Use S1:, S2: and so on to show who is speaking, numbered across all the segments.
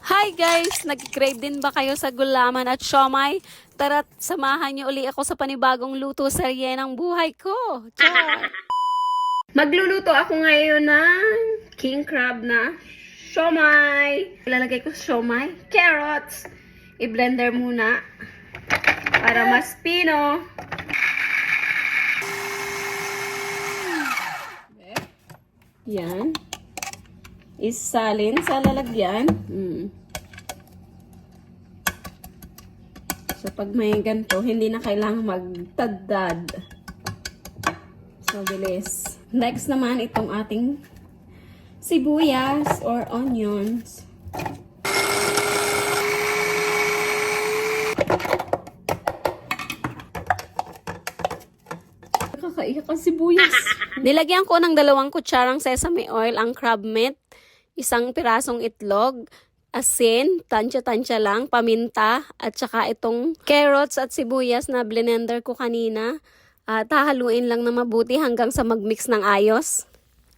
S1: Hi guys! Nag-crave din ba kayo sa gulaman at siomai? Tara't samahan niyo uli ako sa panibagong luto serye ng buhay ko. Char! Magluluto ako ngayon ng king crab na siomai. Ilalagay ko siomai, carrots. I-blender muna para mas pino. Yan. Isalin sa lalagyan. So, pag may ganito, hindi na kailangang magtadad. So, bilis. Next naman, itong ating sibuyas or onions. Nakakaiyak ang sibuyas. Nilagyan ko ng 2 kutsarang sesame oil ang crab meat, 1 pirasong itlog, asin, tansya-tansya lang, paminta, at saka itong carrots at sibuyas na blender ko kanina. At hahaluin lang na mabuti hanggang sa magmix ng ayos.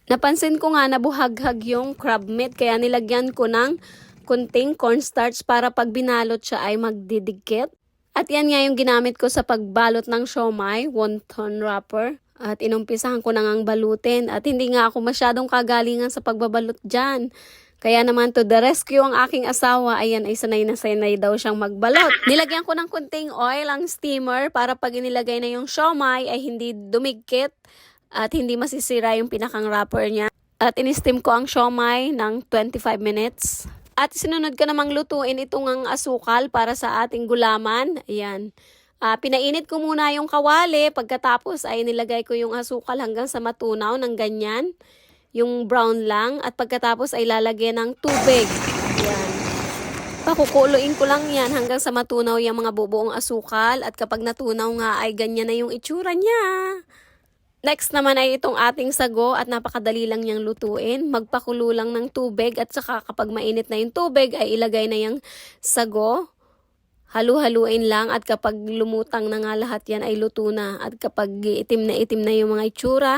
S1: Napansin ko nga na buhaghag yung crab meat, kaya nilagyan ko ng kunting cornstarch para pag binalot siya ay magdidikit. At yan nga yung ginamit ko sa pagbalot ng siomai, wonton wrapper. At inumpisahan ko na ngang balutin. At hindi nga ako masyadong kagalingan sa pagbabalot dyan. Kaya naman to the rescue ang aking asawa, ayan ay sanay na sanay daw siyang magbalot. Nilagyan ko ng kunting oil ang steamer para pag inilagay na yung siomai ay hindi dumigkit at hindi masisira yung pinakang wrapper niya. At in-steam ko ang siomai ng 25 minutes. At sinunod ko namang lutuin itong ang asukal para sa ating gulaman. Ayan. Pinainit ko muna yung kawali. Pagkatapos ay nilagay ko yung asukal hanggang sa matunaw ng ganyan. Yung brown lang. At pagkatapos ay lalagyan ng tubig. Ayan. Pakukuluin ko lang yan hanggang sa matunaw yung mga bubuong asukal. At kapag natunaw nga ay ganyan na yung itsura niya. Next naman ay itong ating sago at napakadali lang niyang lutuin. Magpakulo lang ng tubig at saka kapag mainit na yung tubig ay ilagay na yung sago. Halu-haluin lang at kapag lumutang na nga lahat yan ay luto na. At kapag itim na yung mga itsura,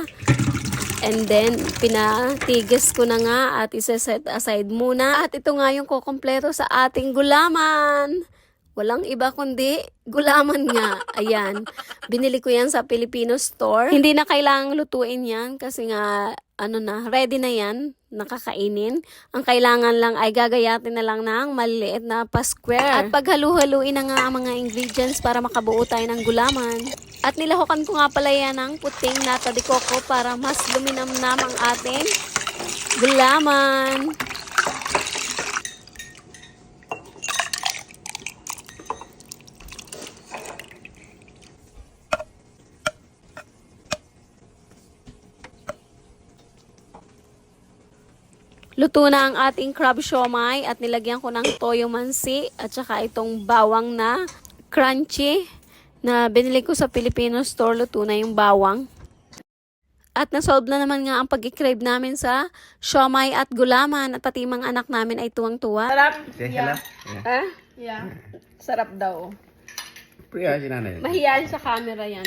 S1: and then pinatigas ko na nga at isa-set aside muna. At ito nga yung kukumpleto sa ating gulaman. Walang iba kundi gulaman nga. Ayan. Binili ko yan sa Filipino store. Hindi na kailangang lutuin yan kasi nga ready na yan, nakakainin. Ang kailangan lang ay gagayatin na lang ng maliliit na pa-square. At paghalu-haluin na nga ang mga ingredients para makabuo tayo ng gulaman. At nilahukan ko nga pala yan ng puting nata de coco para mas luminamnam ang ating gulaman. Luto na ang ating crab siomai at nilagyan ko ng toyo mansi at saka itong bawang na crunchy na binili ko sa Filipino store. Luto na yung bawang. At nasolve na naman nga ang pag-crave namin sa siomai at gulaman at pati mga anak namin ay tuwang-tuwa.
S2: Sarap.
S3: Yeah.
S2: Yeah.
S1: Sarap daw.
S3: Priya si nanay.
S1: Mahiyain sa camera yan.